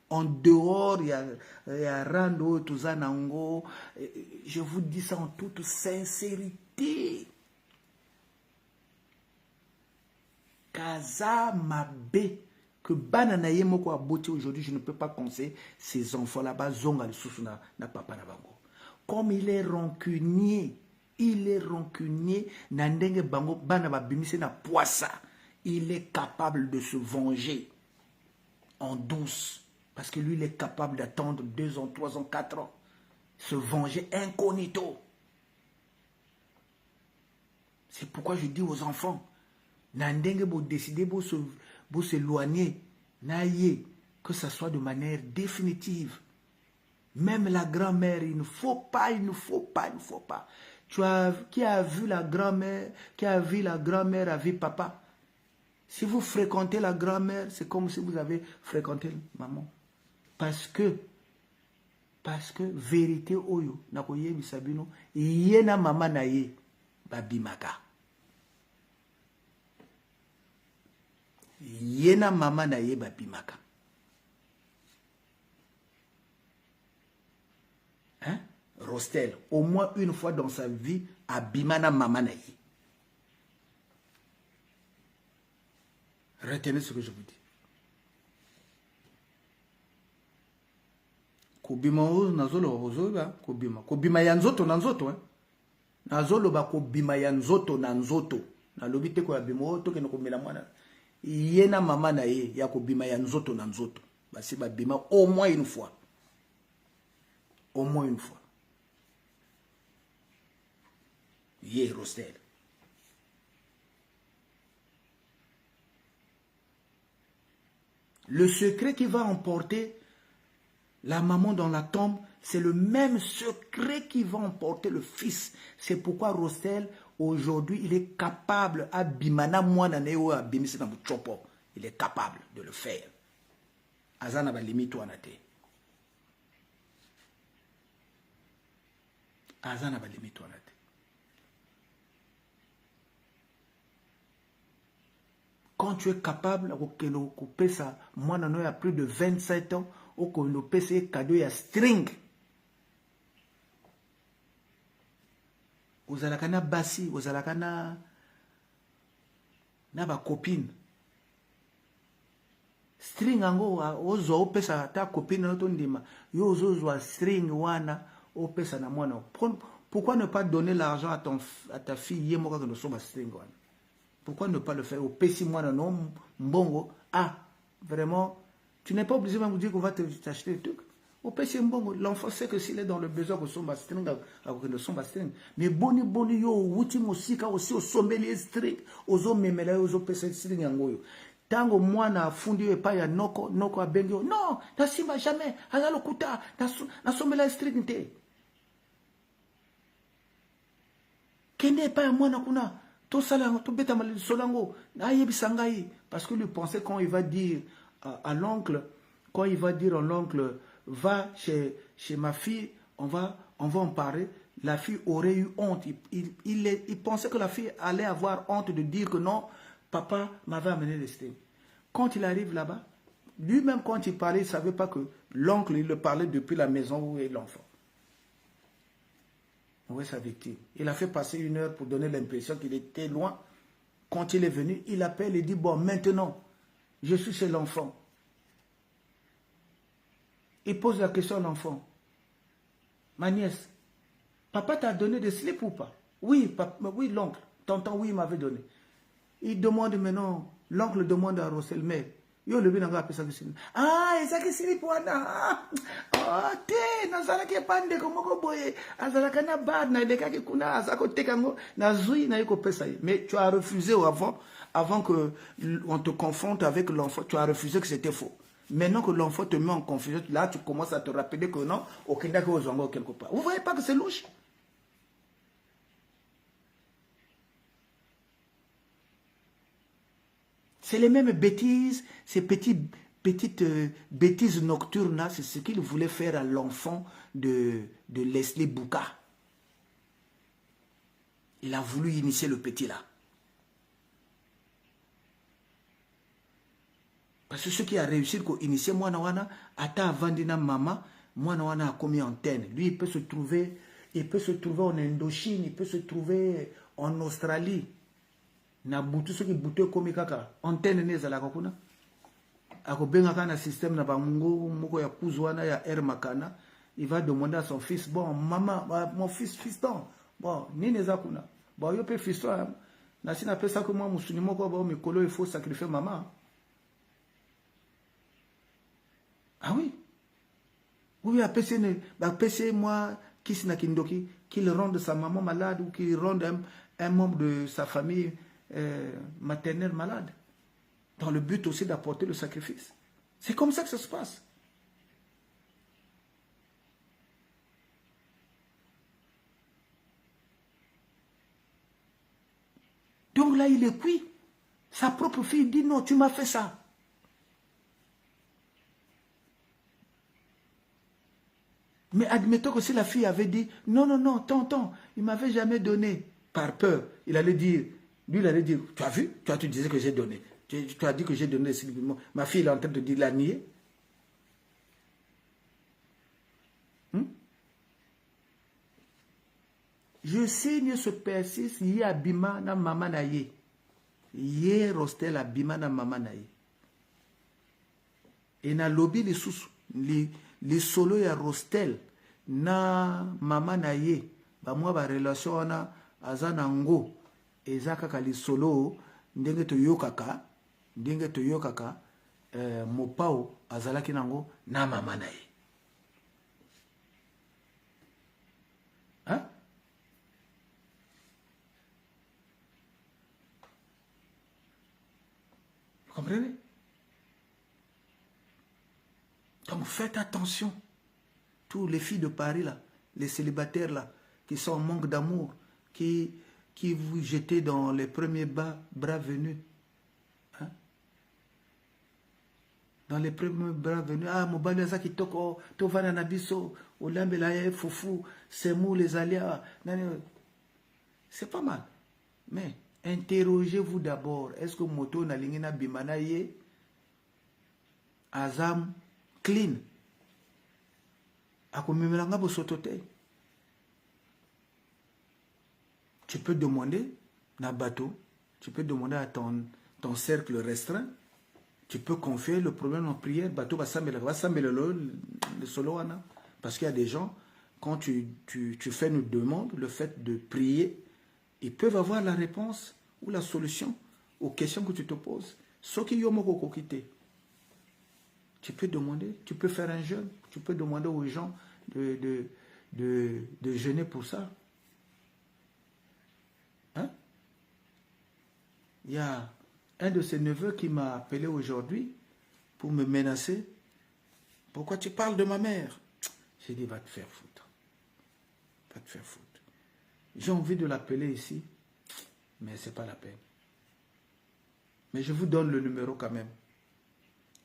En dehors, il y a Rando, Tuzanango. Je vous dis ça en toute sincérité. Kaza Mabe, que bananaye moko a beauté aujourd'hui, je ne peux pas conseiller ces enfants là-bas, zonga le sous na papa na bango. Comme il est rancunier, nandenge bango bana ba bimise na poissa, il est capable de se venger en douce, parce que lui il est capable d'attendre 2 ans, 3 ans, 4 ans, se venger incognito. C'est pourquoi je dis aux enfants, nandenge bo décider bo s'éloigner, naïe, que ça soit de manière définitive. Même la grand-mère, il ne faut pas. Qui a vu la grand-mère, a vu papa. Si vous fréquentez la grand-mère, c'est comme si vous avez fréquenté maman. Parce que vérité oyo, nakoye bisabino, yena mama naye, babimaka. Yena mama naye, babimaka. Hein? Rostel, au moins une fois dans sa vie, abimana mama naye. Retenez ce que je vous dis. Kobima o nazolo ozoba kobima ya nzoto na nzoto hein. Nazolo ba kobima ya nzoto na nzoto. Na lobite ko abima o to ke no komela mwana. Yena mama na ye ya kobima ya nzoto na nzoto. Basi ba bima au moins une fois. Au moins une fois. Yé Rostel. Le secret qui va emporter la maman dans la tombe, c'est le même secret qui va emporter le fils. C'est pourquoi Rostel, aujourd'hui, il est capable, il est capable de le faire. Azana va limite anate. Azana va limite anate. Quand tu es capable de couper ça, moi, il y a plus de 27 ans, au qu'on ces cadeaux, il y a string. Vous avez un bassi, vous avez une copine. String ango, ozo opesa ta copine n'otondima. Yo ozo string wana opesa na mwana. Pourquoi ne pas donner l'argent à ta fille yemoka que nous sommes string wana? Pourquoi ne pas le faire au PC moi non mbongo? Ah, vraiment, tu n'es pas obligé de me dire qu'on va t'acheter des trucs. Au PC mbongo, l'enfant sait que s'il est dans le besoin que son string, que ne son string. Mais boni yo wuti musika aussi au sommelier string, aux hommes memela aux PC string yangoyo. Tango mwana fundi e pa ya noko abengyo. Non, na simba jamais. Azalo kuta na sommelier string te. Kende pa ya mwana kuna. Parce que lui pensait quand il va dire à l'oncle, va chez ma fille, on va en parler, la fille aurait eu honte. Il pensait que la fille allait avoir honte de dire que non, papa m'avait amené les strings. Quand il arrive là-bas, lui-même quand il parlait, il ne savait pas que l'oncle, il le parlait depuis la maison où est l'enfant. Où est sa victime? Il a fait passer 1 heure pour donner l'impression qu'il était loin. Quand il est venu, il appelle et dit, bon, maintenant, je suis chez l'enfant. Il pose la question à l'enfant. Ma nièce, papa t'a donné des slips ou pas? Oui, oui, l'oncle. Tonton, oui, il m'avait donné. Il demande maintenant, l'oncle demande à Rossel, mais yo le binanga apesa kisini. Ah, ezaki slip wana. Ah, te nazalaki pande ko moko boye. Azalaka na bad na lekaki kuna azako tekango na zui na yeko pesa. Mais tu as refusé avant que on te confronte avec l'enfant, tu as refusé que c'était faux. Maintenant que l'enfant te met en confusion, là tu commences à te rappeler que non, au Kindaki aux Zongo quelque part. Vous voyez pas que c'est louche? C'est les mêmes bêtises, ces petites bêtises nocturnes, c'est ce qu'il voulait faire à l'enfant de Leslie Bouka. Il a voulu initier le petit là. Parce que ce qui a réussi à initier Mwana Wana, Ata Vandina Mama, Mwana Wana a commis antenne. Lui, il peut se trouver en Indochine, il peut se trouver en Australie. Na butu soki butu komi kaka antenne ne zala kuna. Akobenga na système na bango moko ya kuzwana ya makana, il va demander à son fils, bon maman, mon fils fiston, bon nini eza kuna, bon yo pe fiston na sina pesa ko moi musuni moko ba mikolo il faut sacrifier maman. Ah oui. Oui, apesi moi kisi na kindoki qu'il rende sa maman malade ou qu'il rende un membre de sa famille maternelle malade, dans le but aussi d'apporter le sacrifice. C'est comme ça que ça se passe. Donc là, il est cuit. Sa propre fille dit non, tu m'as fait ça. Mais admettons que si la fille avait dit non, non, non, tonton, il ne m'avait jamais donné, par peur, il allait dire, lui il allait dire, tu as vu, toi tu disais que j'ai donné, tu as dit que j'ai donné, ma fille est en train de dire la nier. Je signe ce persiste, y a bima na mama na ye. Ye rostel abima na mama na ye. Et na lobby les sous, les solo ya rostel na mama na ye. Ba moi ba relation na azana ngo. Eza kaka les solo ndenge to yokaka, mopao azalaki nango na mama na ye. Hein? Vous comprenez? Donc faites attention. Tous les filles de Paris là, les célibataires là, qui sont en manque d'amour, qui vous jetez dans les premiers bras venus. Hein? Dans les premiers bras venus. Ah, mon baleza qui toko, to vana nabiso, o lambela ye foufou, c'est mou les alias. C'est pas mal. Mais interrogez-vous d'abord. Est-ce que moto na lingina bimana ye azam clean? Akomimelanga bosotote. Tu peux demander na bateau, tu peux demander à ton cercle restreint, tu peux confier le problème en prière, bateau va s'améliorer le solo wana. Parce qu'il y a des gens, quand tu fais une demande, le fait de prier, ils peuvent avoir la réponse ou la solution aux questions que tu te poses. Ce qui yomoko quitter. Tu peux demander, tu peux faire un jeûne, tu peux demander aux gens de jeûner pour ça. Hein? Il y a un de ses neveux qui m'a appelé aujourd'hui pour me menacer. Pourquoi tu parles de ma mère? J'ai dit, va te faire foutre. Va te faire foutre. J'ai envie de l'appeler ici, mais ce n'est pas la peine. Mais je vous donne le numéro quand même.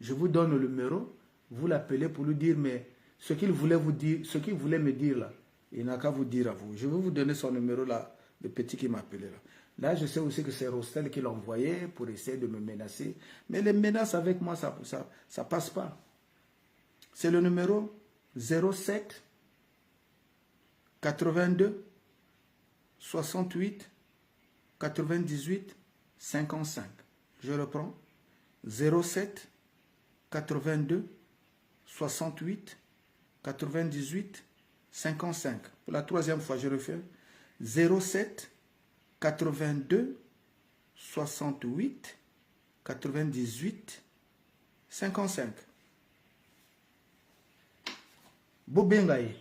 Je vous donne le numéro, vous l'appelez pour lui dire, mais ce qu'il voulait vous dire, ce qu'il voulait me dire là, il n'a qu'à vous dire à vous. Je vais vous donner son numéro là, le petit qui m'a appelé là. Là, je sais aussi que c'est Rostel qui l'a envoyé pour essayer de me menacer. Mais les menaces avec moi, ça passe pas. C'est le numéro 07 82 68 98 55. Je reprends. 07 82 68 98 55. Pour la troisième fois, je refais. 07 82 68 98 55. Bobengaye.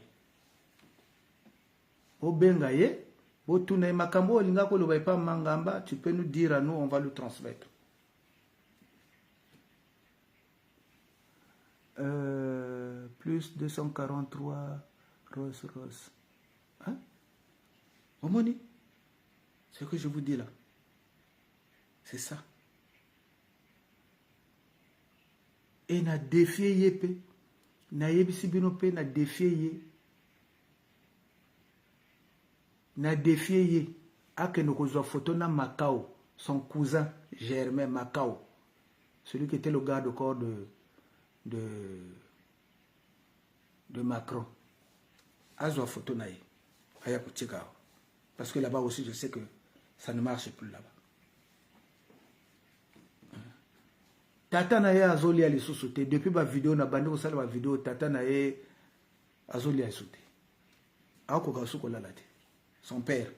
Bobengaye. Botunaye makambo olinga ko loba pa mangamba, tu peux nous dire à nous, on va le transmettre. Plus 243 Rose. Hein? Omoni? Ce que je vous dis là. C'est ça. Et na défié yépe. Na yebisi bino pe na défié yé. Na défié yé. Ake no kozwa photo na Macao. Son cousin Germain Macao. Celui qui était le garde au corps de Macron. Azwa photo na yé. Aya kutika. Parce que là-bas aussi, je sais que ça ne marche plus là-bas. Tata na ye azoli ali sosote. Depuis ma vidéo na bandi kosala ma vidéo tata na ye azoli ali sosote. Ako kasuko la late. Son père.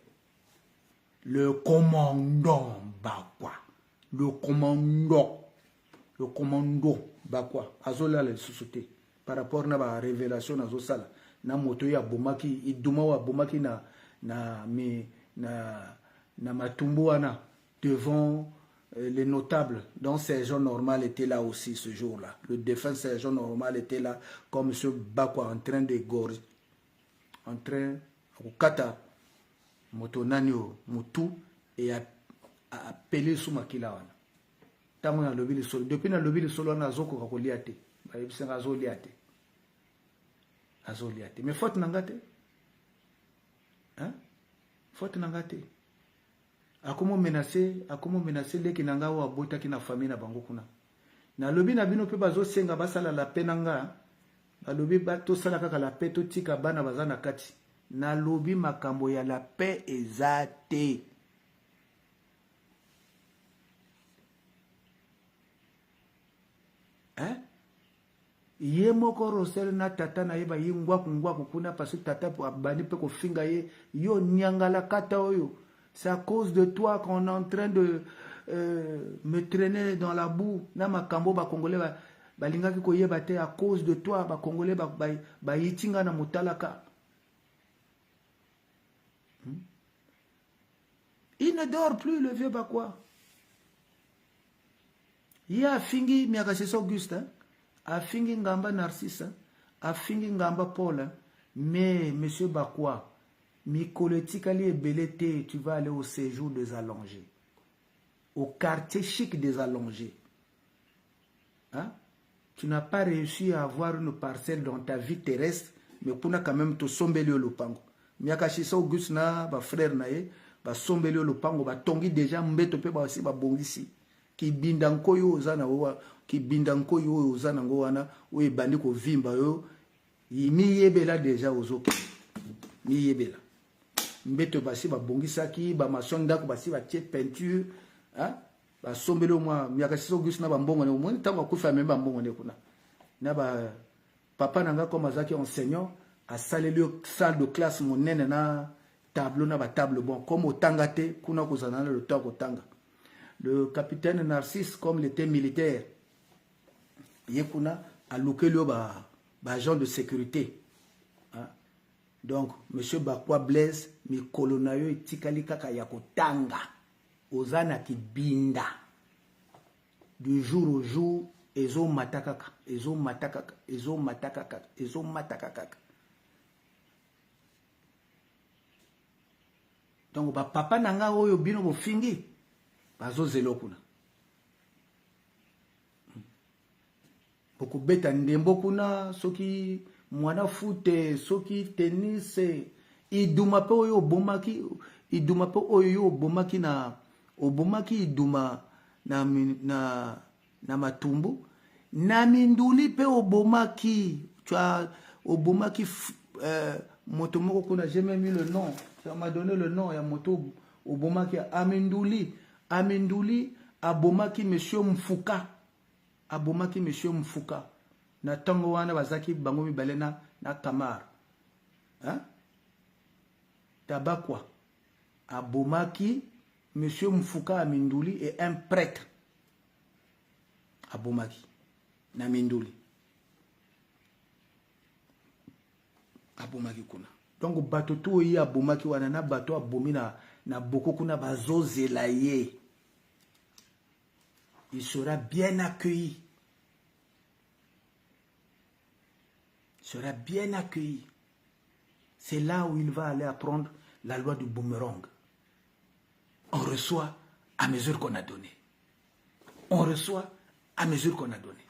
Le commandant Bakwa. Le commandant Bakwa. Azoli ali sosote. Par rapport à la révélation na sala. Na moto ya bomaki iduma wa bomaki na matumbu wana devant les notables. Donc sergent normal était là aussi ce jour-là. Le défunt sergent normal était là comme M. Bakwa en train de gorger, en train de kata moto nanio mutu et appeler sous makila wana. Tango na lobi le solo. Depuis na lobi le solo na zoko kakoliate. Ba yebisa azoliate. Azoliate. Mais faute nangate. Hein? Faute nangate. Akomo menacé leki nanga wa bota ki na famille na bango kuna. Na lobi na bino pe bazo senga basala la penanga. Na lobi ba to sala kaka la paix to tika bana bazana kati. Na lobi makambo ya la paix ezate. Hein? Ye moko rosel na tata na ye ba ye ngwaku kuna parce que tata po abani pe ko finga ye yo nyangala kata oyo. C'est à cause de toi qu'on est en train de me traîner dans la boue. Na makambo ba congolais ba linga ki ko yeba te à cause de toi ba congolais ba yitinga na mutalaka. Il ne dort plus le vieux Bakwa. Il y a fingi miakasisa Auguste, hein? A fingi ngamba Narcisse, a fingi ngamba Paul, mais monsieur Bakwa, Mikoletikali et Belete, tu vas aller au séjour des allongés, au quartier chic des allongés. Hein? Tu n'as pas réussi à avoir une parcelle dans ta vie terrestre, mais pour quand même te sombeli le pango. Miakasisa Auguste na ba frère nae, ba sombeli le pango, ba tongi déjà mbeto pe ba aussi ba bongisi. Ki bindanko yo ozana wa ki bindanko yo ozana ngo wana we bandi ko vimba yo mi yebela déjà ozoki mi yebela mbeto basi ba bongisaki ba masonda ko basi ba tie peinture hein ba sombelo moi miaka siso Auguste na ba mbongo ne mo ntango akufa memba mbongo ne kuna na ba papa nanga comme azaki enseignant a saleli salle de classe monene na tableau na ba table bon comme otangate kuna ko zanana le temps kotanga. Le capitaine Narcisse, comme il était militaire, Yekuna a loué le agent de sécurité. Hein? Donc, M. Bakwa Blaise, mi kolonayo itikali kaka yakotanga, ozana ki binda. Du jour au jour, ezo matakaka, ezo matakaka, ezo matakaka, ezo matakaka. Donc, papa nanga oyo bino bo fingi. Bazo zelo kuna. Boko beta ndembo kuna, soki mwana fute, soki tennis, iduma pe oyo bomaki, iduma pe oyo bomaki na, obomaki iduma na matumbu, na minduli pe obomaki, tu as obomaki moto moko kuna, j'ai même mis le nom, ça m'a donné le nom, ya moto obomaki Aminduli. Aminduli abomaki monsieur Mfuka. Abomaki monsieur Mfuka. Na tango wana bazaki bango mibale na Kamar. Hein? Tabakwa. Abomaki monsieur Mfuka Aminduli et un prêtre. Abomaki. Na Minduli. Abomaki kuna. Donc bato to yi abomaki wana na bato abomi na boko kuna bazozela ye. Il sera bien accueilli. Il sera bien accueilli. C'est là où il va aller apprendre la loi du boomerang. On reçoit à mesure qu'on a donné. On reçoit à mesure qu'on a donné.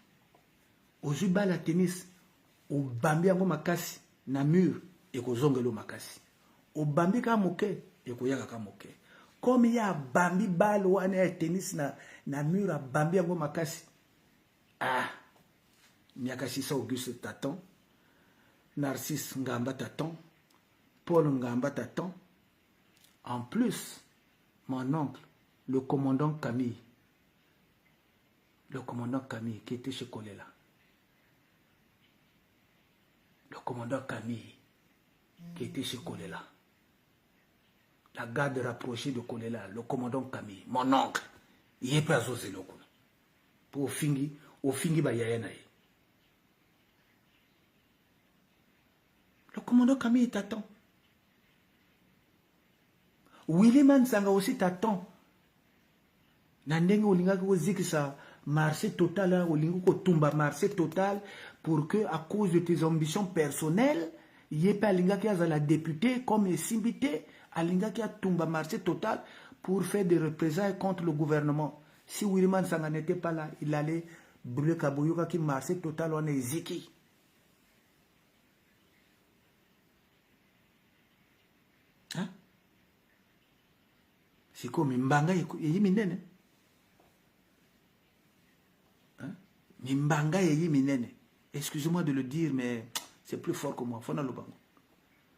Au Juba la tennis, au Bambi ango makasi na mur et ko zongelo makasi. Au Bambi ka moke et ko yaka ka moke. Comme il y a Bambi bal ou un tennis na mur à Bambi ango makasi. Ah, Miakashi sa Auguste t'attend. Narcisse Ngamba t'attend. Paul Ngamba t'attend. En plus, mon oncle, le commandant Camille. Le commandant Camille qui était chez Kolela. Le commandant Camille qui était chez Kolela. La garde rapprochée de Kolela, le commandant Camille, mon oncle, il est pas osé le coup. Pour fingi ba yayana. Le commandant Camille t'attend. William Sanga aussi t'attend. Nandenge olinga ko zikisa marché total, olinga ko tumba marché total pour que à cause de tes ambitions personnelles, il y ait pas linga qui a la députée comme Simbité, alinga qui a tumba marché total pour faire des représailles contre le gouvernement. Si William Sanga n'était pas là, il allait brûler Kaboyoka qui marché total on est ziki. Hein? C'est comme Mbanga et Minene. Hein? Mbanga et Minene. Excusez-moi de le dire, mais c'est plus fort que moi. Fona Lobango.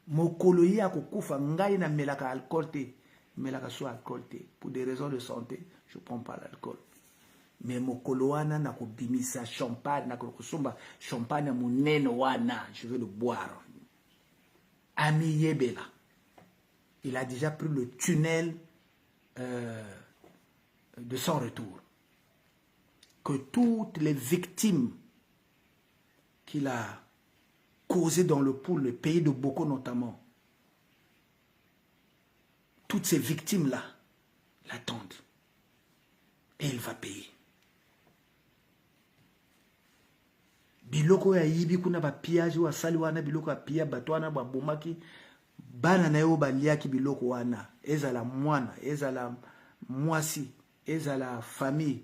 Mokolo ya kokufa ngai na melaka alcool te. Melaka so alcool te. Pour des raisons de santé, je ne prends pas l'alcool. Mais mokolo wana na ko bimisa champagne, na ko kusumba champagne munene wana, je veux le boire. Ami Yebela. Il a déjà pris le tunnel de son retour. Que toutes les victimes qu'il a causées dans le pays de Boko notamment, toutes ces victimes-là l'attendent. Et il va payer. Biloko ya yibi kuna ba pillage wa sali wana biloko ya pia batwana ba bomaki bana na yo baliaki biloko wana ezala mwana ezala mwasi ezala famille,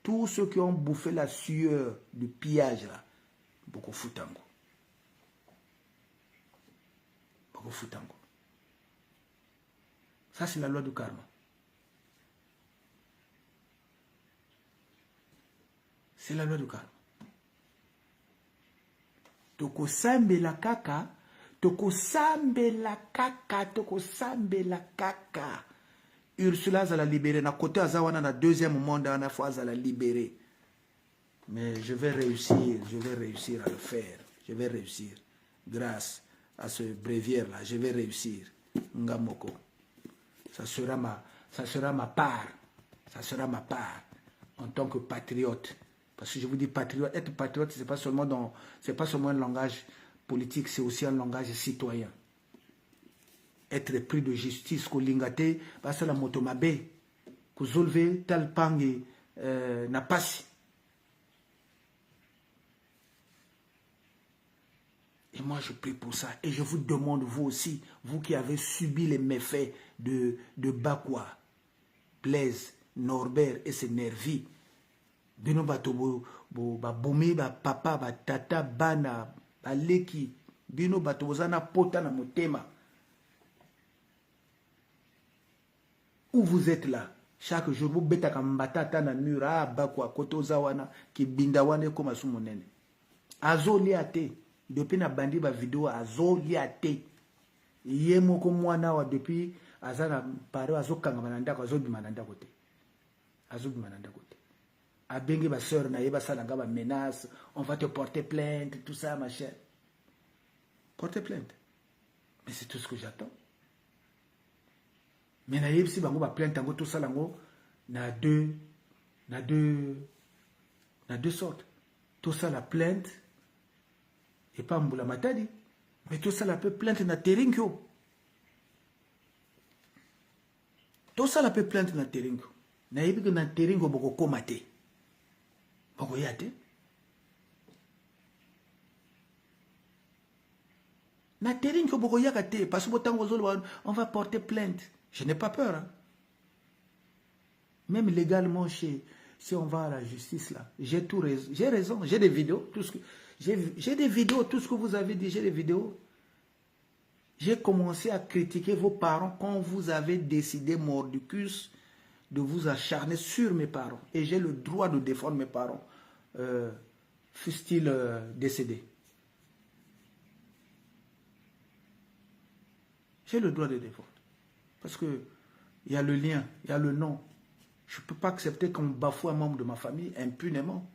tous ceux qui ont bouffé la sueur du pillage là beaucoup futango ça c'est la loi du karma. C'est la loi du karma. Toko sambe la kaka. Ursula za la libérer. Na côté azawana na deuxième monde na fois za la libérer. Mais je vais réussir à le faire. Je vais réussir. Grâce à ce bréviaire là, je vais réussir. Ngamoko. Ça sera ma part. Ça sera ma part en tant que patriote. Parce que je vous dis patriote, être patriote, c'est pas seulement un langage politique, c'est aussi un langage citoyen. Être pris de justice, ko lingate, parce que la motomabe, ko zolve tal pangi na pasi. Et moi je prie pour ça. Et je vous demande, vous aussi, vous qui avez subi les méfaits de Bakwa, Blaise, Norbert et ses nervis, bino bato ba bomi ba papa ba tata bana baleki bino bato bozana pota na motema. Où vous êtes là chaque jour vous betaka mbatata na mur a Bakwa koto zawana ki binda wane koma sumonene azoli ate depuis na bandi ba vidéo azoli ate yemo ko mwana wa depuis azana pare azokanga mananda ko azobi mananda kote a bengi ba sœur na yeba sala ngaba menace, on va te porter plainte, tout ça machin. Porter plainte. Mais c'est tout ce que j'attends. Mais na yebsi bango ba plainte ngo tout ça lango na deux sortes. Tout ça la plainte et pas mbula matadi, mais tout ça la peut plainte na teringyo. Tout ça la peut plainte na teringyo. Na yebi que na teringyo boko komate. Parce que on va porter plainte. Je n'ai pas peur. Hein. Même légalement, si on va à la justice, là, j'ai raison. J'ai des vidéos. J'ai des vidéos, tout ce que vous avez dit, j'ai des vidéos. J'ai commencé à critiquer vos parents quand vous avez décidé, mordicus, de vous acharner sur mes parents. Et j'ai le droit de défendre mes parents, fussent-ils décédés. J'ai le droit de défendre. Parce que il y a le lien, il y a le nom. Je ne peux pas accepter qu'on bafoue un membre de ma famille impunément.